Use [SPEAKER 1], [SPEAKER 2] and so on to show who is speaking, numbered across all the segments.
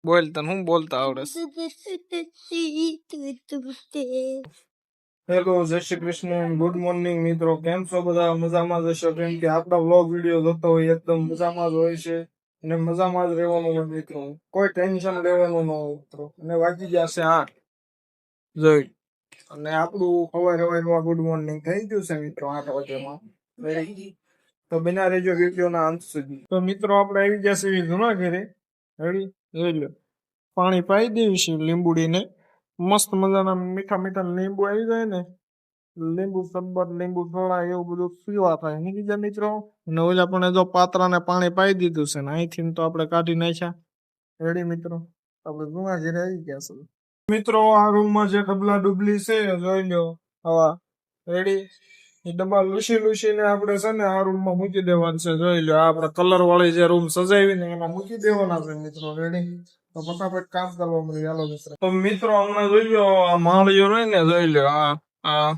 [SPEAKER 1] બોલ તને હું બોલતા આવડે હેલો જય શ્રી કૃષ્ણ ગુડ મોર્નિંગ મિત્રો કેમ છો બધા મજામાં જ હશો કેમ કે આપણા વ્લોગ વિડીયો જોતા હોય એકદમ મજામાં જ હોય છે અને મજામાં જ રહેવાનું હોય મિત્રો કોઈ ટેન્શન લેવાનું ન હોય મિત્રો અને વાગી જશે 8 જોઈ અને આપણું સવારમાં ગુડ મોર્નિંગ થઈ ગયું છે મિત્રો 8 વાગ્યામાં તો બના રહેજો વિડીયોના અંત સુધી તો મિત્રો આપણે આવી જશે જૂના ઘરે રેડી જોઈ લો પાણી પાઈ દેવી છે લીંબુડીને મસ્ત મજાના મીઠા મીઠા લીંબુ આવી જાય ને લીંબુ શરબત લીંબુ સોડા એવું બધું પીવા થાય સમજી ગયા મિત્રો અને ઓલા પણ જો પાત્રાને પાણી પાઈ દીધું છે ને અહીંથી તો આપણે કાઢી નાખ્યા રેડી મિત્રો આપણે જૂના ઘરે આવી ગયા છે મિત્રો આ રૂમમાં જે ડબલા ડુબલી છે જોઈ લો હવા રેડી એ ડબ્બા લૂસીને આપણે છે ને આ રૂમમાં મૂકી દેવાનું છે જોઈ લો આપણે કલર વાળી જે રૂમ સજાવીને એમાં મૂકી દેવાના છે મિત્રો રેડી તો ફટાફટ કામ કરવા મળ્યું હાલો મિત્રો તો મિત્રો હમણાં જોઈ લો આ માળીઓ રહી ને જોઈ લો આ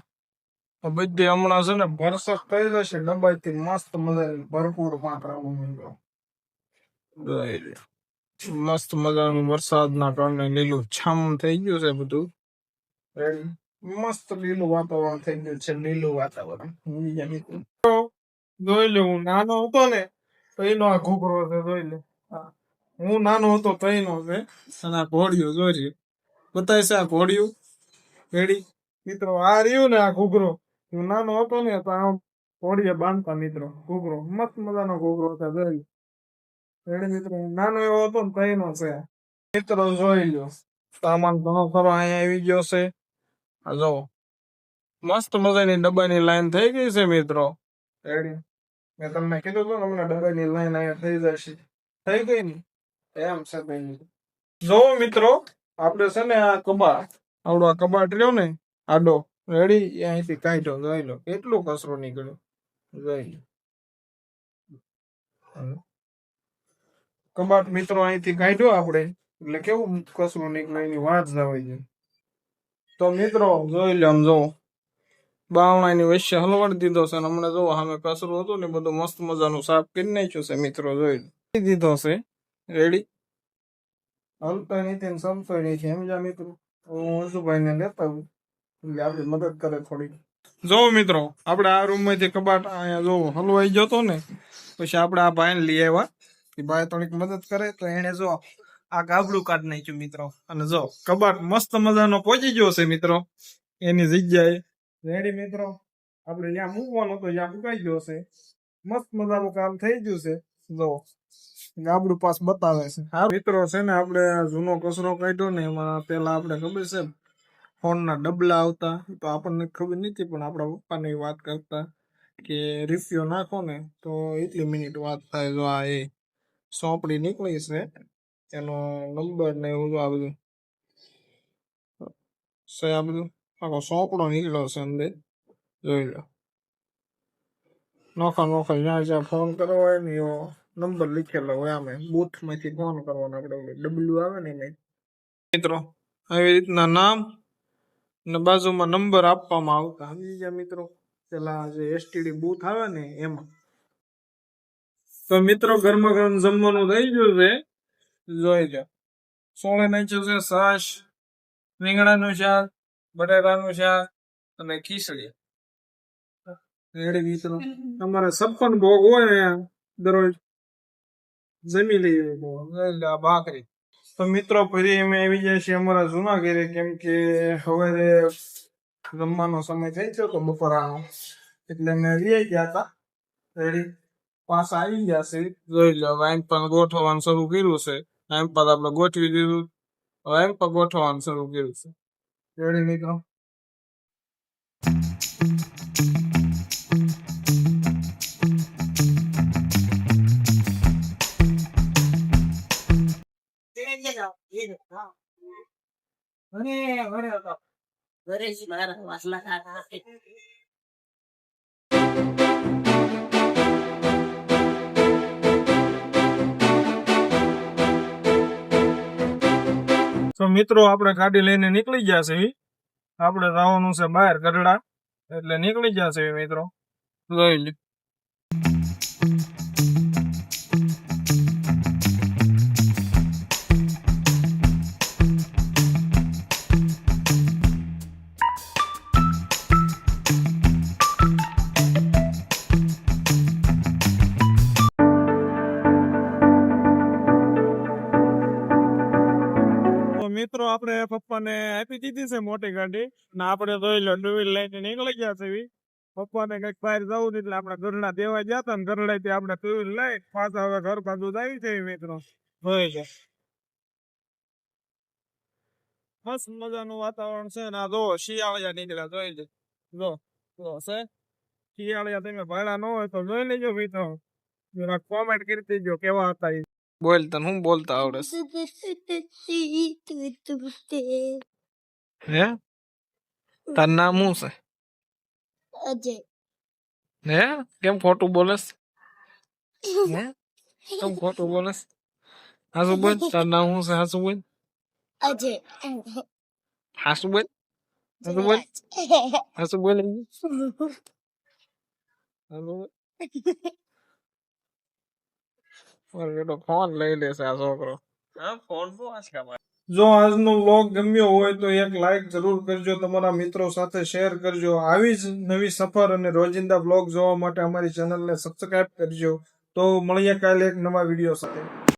[SPEAKER 1] બધી હમણાં છે ને ભરસક થઈ જશે ડબ્બાથી મસ્ત મજા ભરપૂર માત્રામાં મિત્રો જોઈ લો મસ્ત મજાનું વરસાદના કારણે લીલું છામ થઈ ગયું છે બધું રેડી મસ્ત લીલું વાતાવરણ થઈ ગયું છે લીલું વાતાવરણ જોઈ લે હું નાનો હતો ને તો એનો આ ઘૂઘરો છે જોઈ લે હું નાનો હતો તો એનો છે અને આ ઘોડિયું જોઈ રહ્યું બતાય છે આ ઘોડિયું રેડી મિત્રો આ રહ્યું ને આ ઘૂઘરો હું નાનો હતો ને તો આ ઘોડીએ બાંધતા મિત્રો ઘૂઘરો મસ્ત મજાનો ઘૂઘરો છે જોઈ રેડી મિત્રો નાનો એવો હતો ને તો એનો છે મિત્રો જોઈ લો સામાન ઘણો ખરો અહીંયા આવી ગયો છે આ જો મસ્ત મજાની ડબ્બાની લાઈન થઈ ગઈ છે મિત્રો રેડી મેં તમને કીધું હતું ને હમણાં ડબ્બાની લાઈન અહીંયા થઈ જશે થઈ ગઈ ને એમ છે ભાઈ જો મિત્રો આપણે છે ને આ કબાટ આવડો આ કબાટ રહ્યો ને આડો રેડી અહીંથી કાઢ્યો જોઈ લો કેટલું કચરો નીકળ્યો જોઈ લો કબાટ મિત્રો અહીંથી કાઢ્યો આપણે એટલે કેવું કચરો નીકળે એની વાત જવાય છે તો મિત્રો જોઈ લો આમ જો બાવણાની વચ્ચે હલવાડી દીધો છે અને હમણાં જો સામે કચરો હતો ને બધું મસ્ત મજાનું સાફ કરી નાખ્યું છે મિત્રો જોઈ દીધો છે રેડી હલતો નથી સમતો નથી સમજા મિત્રો હું હંસુભાઈ ને લેતા આવું એટલે આપડી મદદ કરે થોડી જો મિત્રો આપણે આ રૂમ માંથી કબાટ અહીંયા જો હલવાઈ જતો ને પછી આપણે આ ભાઈ લઈ આવ્યા એ ભાઈ થોડીક મદદ કરે તો એને જો આ ગાબડું કાઢી નાખ્યું મિત્રો અને જો કબાટ મસ્ત મજાનો પહોંચી ગયો છે મિત્રો એની જગ્યાએ રેડી મિત્રો આપણે જ્યાં મૂકવાનું હતું જ્યાં મુકાઈ ગયો છે મસ્ત મજાનું કામ થઈ ગયું છે જો ગાબડું પાસ બતાવે છે હા મિત્રો છે ને આપણે જૂનો કચરો કાઢ્યો ને એમાં પેલા આપણે ખબર છે ફોનના ડબલા આવતા તો આપણને ખબર નથી પણ આપણા પપ્પાની વાત કરતા કે રિફ્યો નાખો ને તો એટલી મિનિટ વાત થાય જો આ એ સોંપડી નીકળી છે એનો નંબર ને એવું આ બધું છે આ બધું આખો સોંપડો નીકળ્યો છે અંદર જોઈ લો નોખા જ્યાં ફોન કરવો હોય ને એવો નંબર લીખેલો હોય આમે બૂથ માંથી ફોન કરવાનો આપણે ડબલું આવે ને એમાં મિત્રો આવી રીતના નામ ને બાજુમાં નંબર આપવામાં આવતા સમજી ગયા મિત્રો પેલા જે એસટીડી બૂથ આવે ને એમાં તો મિત્રો ગરમા ગરમ જમવાનું થઈ ગયું છે જોઈ લો સોળે નાખ્યું છે છાશ રીંગણાનું શાક બટાટાનું શાક અને ખીચડી રેડી મિત્રો તમારે 56 ભોગ હોય ને દરરોજ જમી લઈએ ભાખરી તો મિત્રો ફરી અમે આવી જાય છે અમારા જૂના ઘરે કેમ કે હવે જમવાનો સમય થઈ ગયો તો બપોરાનો એટલે અમે લઈ ગયા હતા રેડી પાછા આવી ગયા છે જોઈ લો વાઈન પણ ગોઠવવાનું શરૂ કર્યું છે એમ પર આપણે ગોઠવી દીધું હવે એમ પર ગોઠવવાનું શરૂ કર્યું છે રેડી મિત્રો તો મિત્રો આપણે ગાડી લઈને નીકળી ગયા છે આપણે જવાનું છે બહાર ગઢડા એટલે નીકળી ગયા છે મિત્રો જોઈ લે મિત્રો આપણે પપ્પાને આપી દીધી છે મોટી ગાડી ને આપણે જોઈ લો 2 વ્હીલ લઈને નીકળી ગયા છે પપ્પાને કઈક બહાર જવું એટલે આપણે ઘરના દેવા ગયા હતા ને ઘરડાથી આપણે 2 વ્હીલ લઈ પાછા હવે ઘર બાજુ આવી છે મિત્રો જોઈ છે મસ્ત મજાનું વાતાવરણ છે ને આ જો શિયાળિયા નીકળ્યા જોઈ લે જો છે શિયાળિયા તમે ભાડા ન હોય તો જોઈ લેજો મિત્રો જરા કોમેન્ટ કરી દેજો કેવા હતા એ બોલ તને હું બોલતા આવડે હે તાર નામ શું છે
[SPEAKER 2] અજય
[SPEAKER 1] હે કેમ ખોટું બોલેસ હે કેમ ખોટું બોલેસ હાસુ બોલ તાર નામ શું છે હાસુ બોલ
[SPEAKER 2] અજય
[SPEAKER 1] હાસુ બોલ હાસુ બોલ હાસુ બોલ હાસુ બોલ મારો બેટો ફોન લઈ લેશે આ છોકરો જો આજનો વ્લોગ ગમ્યો હોય તો એક લાઈક જરૂર કરજો તમારા મિત્રો સાથે શેર કરજો આવી જ નવી સફર અને રોજિંદા વ્લોગ જોવા માટે અમારી ચેનલને સબસ્ક્રાઇબ કરજો તો મળીએ કાલે એક નવા વિડીયો સાથે